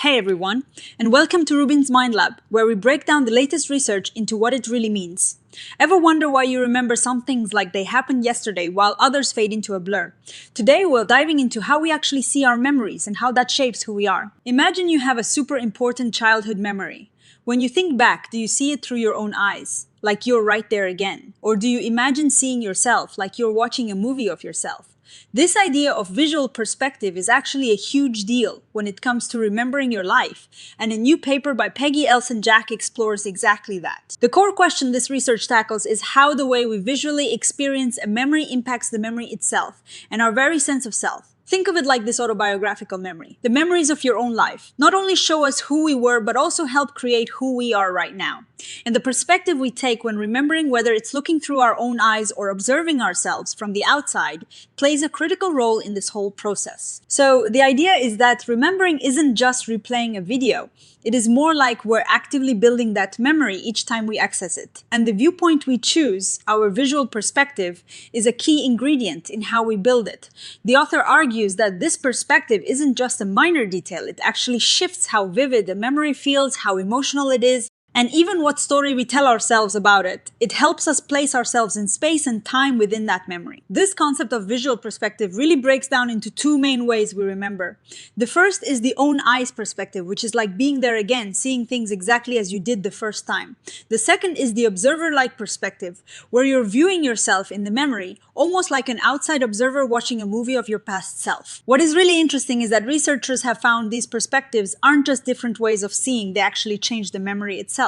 Hey everyone, and welcome to RUBIN'S Mind Lab, where we break down the latest research into what it really means. Ever wonder why you remember some things like they happened yesterday while others fade into a blur? Today we're diving into how we actually see our memories and how that shapes who we are. Imagine you have a super important childhood memory. When you think back, do you see it through your own eyes, like you're right there again? Or do you imagine seeing yourself like you're watching a movie of yourself? This idea of visual perspective is actually a huge deal when it comes to remembering your life, and a new paper by Peggy, and Jacques explores exactly that. The core question this research tackles is how the way we visually experience a memory impacts the memory itself and our very sense of self. Think of it like this autobiographical memory. The memories of your own life not only show us who we were, but also help create who we are right now. And the perspective we take when remembering, whether it's looking through our own eyes or observing ourselves from the outside, plays a critical role in this whole process. So the idea is that remembering isn't just replaying a video. It is more like we're actively building that memory each time we access it. And the viewpoint we choose, our visual perspective, is a key ingredient in how we build it. The author argues that this perspective isn't just a minor detail, it actually shifts how vivid the memory feels, how emotional it is, and even what story we tell ourselves about it. It helps us place ourselves in space and time within that memory. This concept of visual perspective really breaks down into two main ways we remember. The first is the own eyes perspective, which is like being there again, seeing things exactly as you did the first time. The second is the observer-like perspective, where you're viewing yourself in the memory, almost like an outside observer watching a movie of your past self. What is really interesting is that researchers have found these perspectives aren't just different ways of seeing, they actually change the memory itself.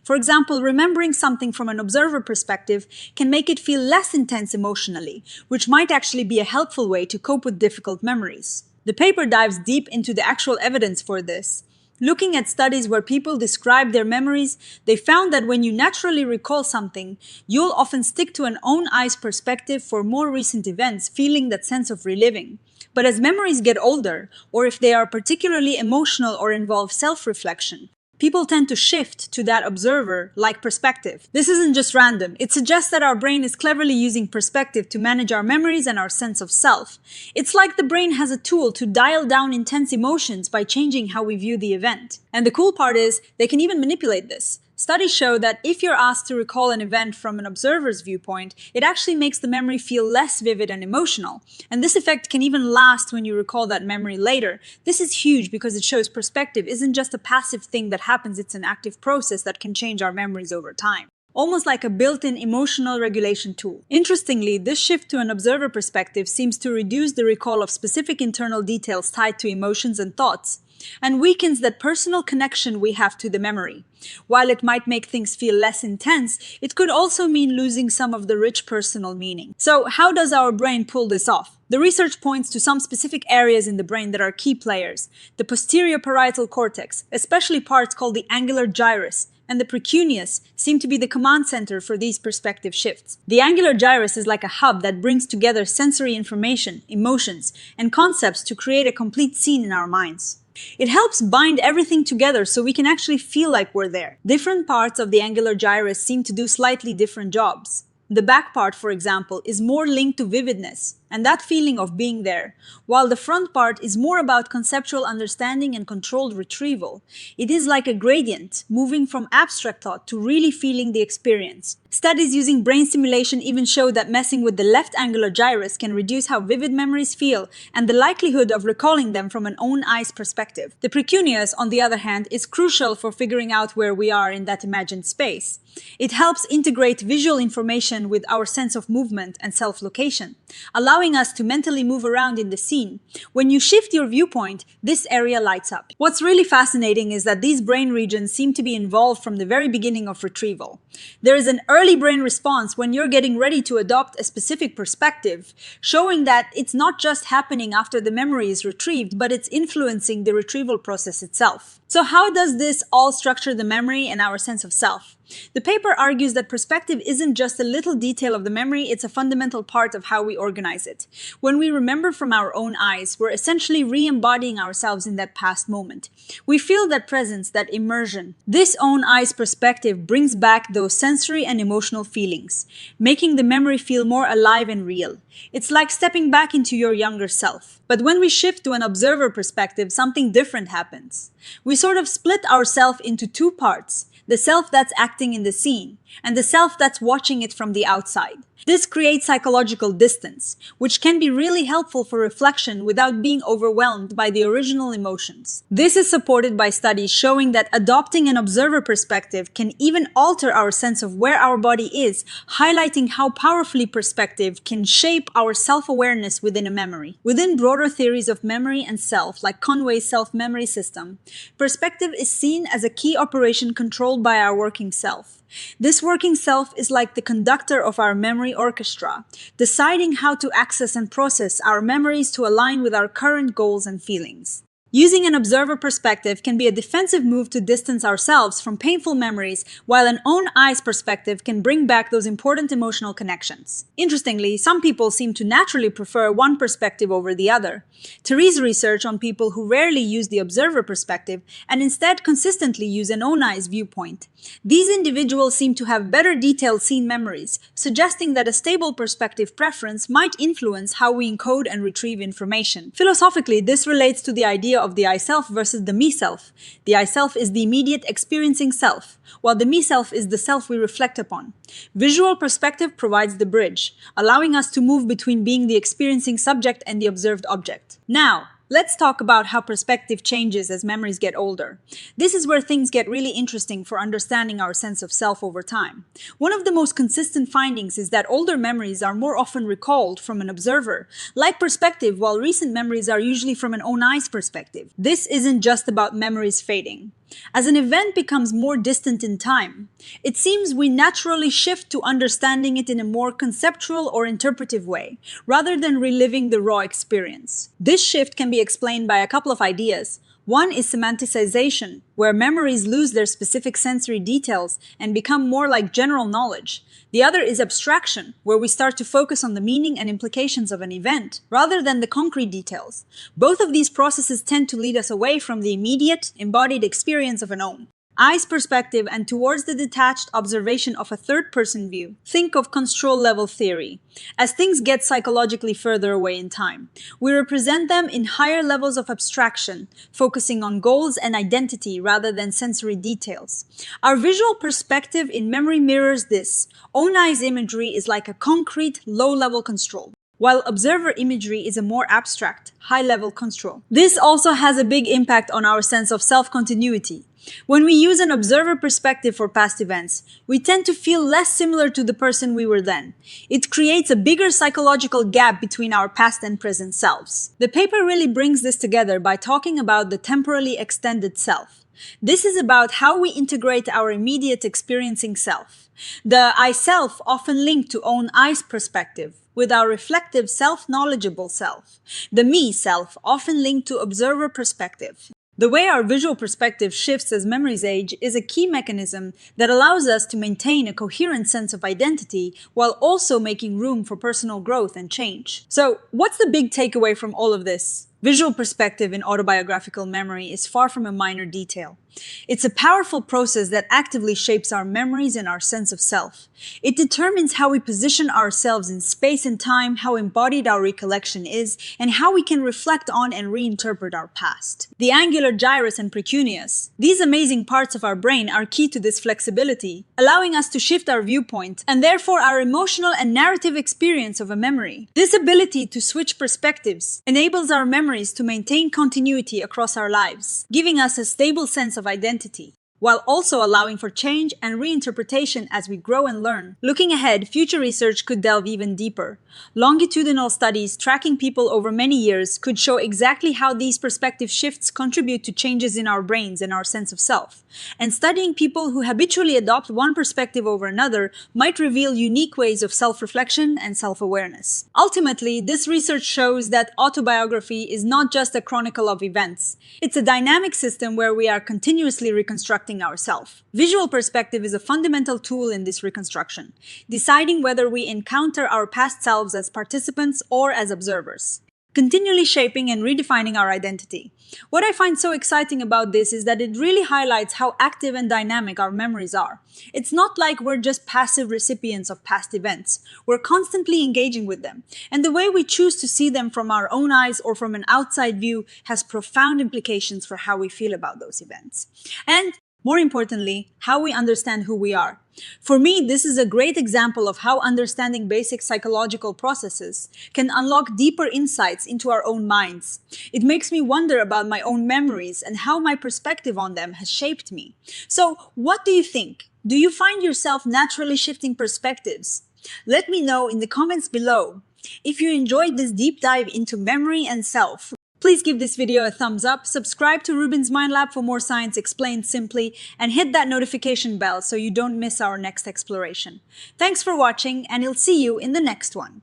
For example, remembering something from an observer perspective can make it feel less intense emotionally, which might actually be a helpful way to cope with difficult memories. The paper dives deep into the actual evidence for this. Looking at studies where people describe their memories, they found that when you naturally recall something, you'll often stick to an own eyes perspective for more recent events, feeling that sense of reliving. But as memories get older, or if they are particularly emotional or involve self-reflection, people tend to shift to that observer-like perspective. This isn't just random. It suggests that our brain is cleverly using perspective to manage our memories and our sense of self. It's like the brain has a tool to dial down intense emotions by changing how we view the event. And the cool part is, they can even manipulate this. Studies show that if you're asked to recall an event from an observer's viewpoint, it actually makes the memory feel less vivid and emotional. And this effect can even last when you recall that memory later. This is huge because it shows perspective isn't just a passive thing that happens, it's an active process that can change our memories over time. Almost like a built-in emotional regulation tool. Interestingly, this shift to an observer perspective seems to reduce the recall of specific internal details tied to emotions and thoughts, and weakens that personal connection we have to the memory. While it might make things feel less intense, it could also mean losing some of the rich personal meaning. So how does our brain pull this off? The research points to some specific areas in the brain that are key players. The posterior parietal cortex, especially parts called the angular gyrus, and the precuneus seem to be the command center for these perspective shifts. The angular gyrus is like a hub that brings together sensory information, emotions, and concepts to create a complete scene in our minds. It helps bind everything together so we can actually feel like we're there. Different parts of the angular gyrus seem to do slightly different jobs. The back part, for example, is more linked to vividness and that feeling of being there, while the front part is more about conceptual understanding and controlled retrieval. It is like a gradient, moving from abstract thought to really feeling the experience. Studies using brain stimulation even show that messing with the left angular gyrus can reduce how vivid memories feel and the likelihood of recalling them from an own eyes perspective. The precuneus, on the other hand, is crucial for figuring out where we are in that imagined space. It helps integrate visual information with our sense of movement and self-location, allowing us to mentally move around in the scene. When you shift your viewpoint, this area lights up. What's really fascinating is that these brain regions seem to be involved from the very beginning of retrieval. There is an early brain response when you're getting ready to adopt a specific perspective, showing that it's not just happening after the memory is retrieved, but it's influencing the retrieval process itself. So how does this all structure the memory and our sense of self? The paper argues that perspective isn't just a little detail of the memory, it's a fundamental part of how we organize it. When we remember from our own eyes, we're essentially re-embodying ourselves in that past moment. We feel that presence, that immersion. This own eyes perspective brings back those sensory and emotional feelings, making the memory feel more alive and real. It's like stepping back into your younger self. But when we shift to an observer perspective, something different happens. We sort of split ourselves into two parts. The self that's acting in the scene, and the self that's watching it from the outside. This creates psychological distance, which can be really helpful for reflection without being overwhelmed by the original emotions. This is supported by studies showing that adopting an observer perspective can even alter our sense of where our body is, highlighting how powerfully perspective can shape our self-awareness within a memory. Within broader theories of memory and self, like Conway's self-memory system, perspective is seen as a key operation controlled by our working self. This working self is like the conductor of our memory orchestra, deciding how to access and process our memories to align with our current goals and feelings. Using an observer perspective can be a defensive move to distance ourselves from painful memories, while an own eyes perspective can bring back those important emotional connections. Interestingly, some people seem to naturally prefer one perspective over the other. Therese research on people who rarely use the observer perspective and instead consistently use an own eyes viewpoint. These individuals seem to have better detailed scene memories, suggesting that a stable perspective preference might influence how we encode and retrieve information. Philosophically, this relates to the idea of the I-self versus the me-self. The I-self is the immediate experiencing self, while the me-self is the self we reflect upon. Visual perspective provides the bridge, allowing us to move between being the experiencing subject and the observed object. Now, let's talk about how perspective changes as memories get older. This is where things get really interesting for understanding our sense of self over time. One of the most consistent findings is that older memories are more often recalled from an observer, like perspective, while recent memories are usually from an own eyes perspective. This isn't just about memories fading. As an event becomes more distant in time, it seems we naturally shift to understanding it in a more conceptual or interpretive way, rather than reliving the raw experience. This shift can be explained by a couple of ideas. One is semanticization, where memories lose their specific sensory details and become more like general knowledge. The other is abstraction, where we start to focus on the meaning and implications of an event, rather than the concrete details. Both of these processes tend to lead us away from the immediate, embodied experience of an own eyes perspective and towards the detached observation of a third-person view. Think of control level theory. As things get psychologically further away in time, we represent them in higher levels of abstraction, focusing on goals and identity rather than sensory details. Our visual perspective in memory mirrors this. Own eyes imagery is like a concrete, low-level control, while observer imagery is a more abstract, high-level control. This also has a big impact on our sense of self-continuity. When we use an observer perspective for past events, we tend to feel less similar to the person we were then. It creates a bigger psychological gap between our past and present selves. The paper really brings this together by talking about the temporally extended self. This is about how we integrate our immediate experiencing self. The I-self often linked to own eyes perspective, with our reflective self-knowledgeable self. The me-self often linked to observer perspective. The way our visual perspective shifts as memories age is a key mechanism that allows us to maintain a coherent sense of identity while also making room for personal growth and change. So, what's the big takeaway from all of this? Visual perspective in autobiographical memory is far from a minor detail. It's a powerful process that actively shapes our memories and our sense of self. It determines how we position ourselves in space and time, how embodied our recollection is, and how we can reflect on and reinterpret our past. The angular gyrus and precuneus, these amazing parts of our brain are key to this flexibility, allowing us to shift our viewpoint and therefore our emotional and narrative experience of a memory. This ability to switch perspectives enables our memories to maintain continuity across our lives, giving us a stable sense of identity. while also allowing for change and reinterpretation as we grow and learn. Looking ahead, future research could delve even deeper. Longitudinal studies tracking people over many years could show exactly how these perspective shifts contribute to changes in our brains and our sense of self. And studying people who habitually adopt one perspective over another might reveal unique ways of self-reflection and self-awareness. Ultimately, this research shows that autobiography is not just a chronicle of events. It's a dynamic system where we are continuously reconstructing ourselves. Visual perspective is a fundamental tool in this reconstruction, deciding whether we encounter our past selves as participants or as observers, continually shaping and redefining our identity. What I find so exciting about this is that it really highlights how active and dynamic our memories are. It's not like we're just passive recipients of past events. We're constantly engaging with them, and the way we choose to see them from our own eyes or from an outside view has profound implications for how we feel about those events. And more importantly, how we understand who we are. For me, this is a great example of how understanding basic psychological processes can unlock deeper insights into our own minds. It makes me wonder about my own memories and how my perspective on them has shaped me. So, what do you think? Do you find yourself naturally shifting perspectives? Let me know in the comments below. If you enjoyed this deep dive into memory and self, please give this video a thumbs up, subscribe to RUBIN'S Mind Lab for more science explained simply, and hit that notification bell so you don't miss our next exploration. Thanks for watching, and I'll see you in the next one.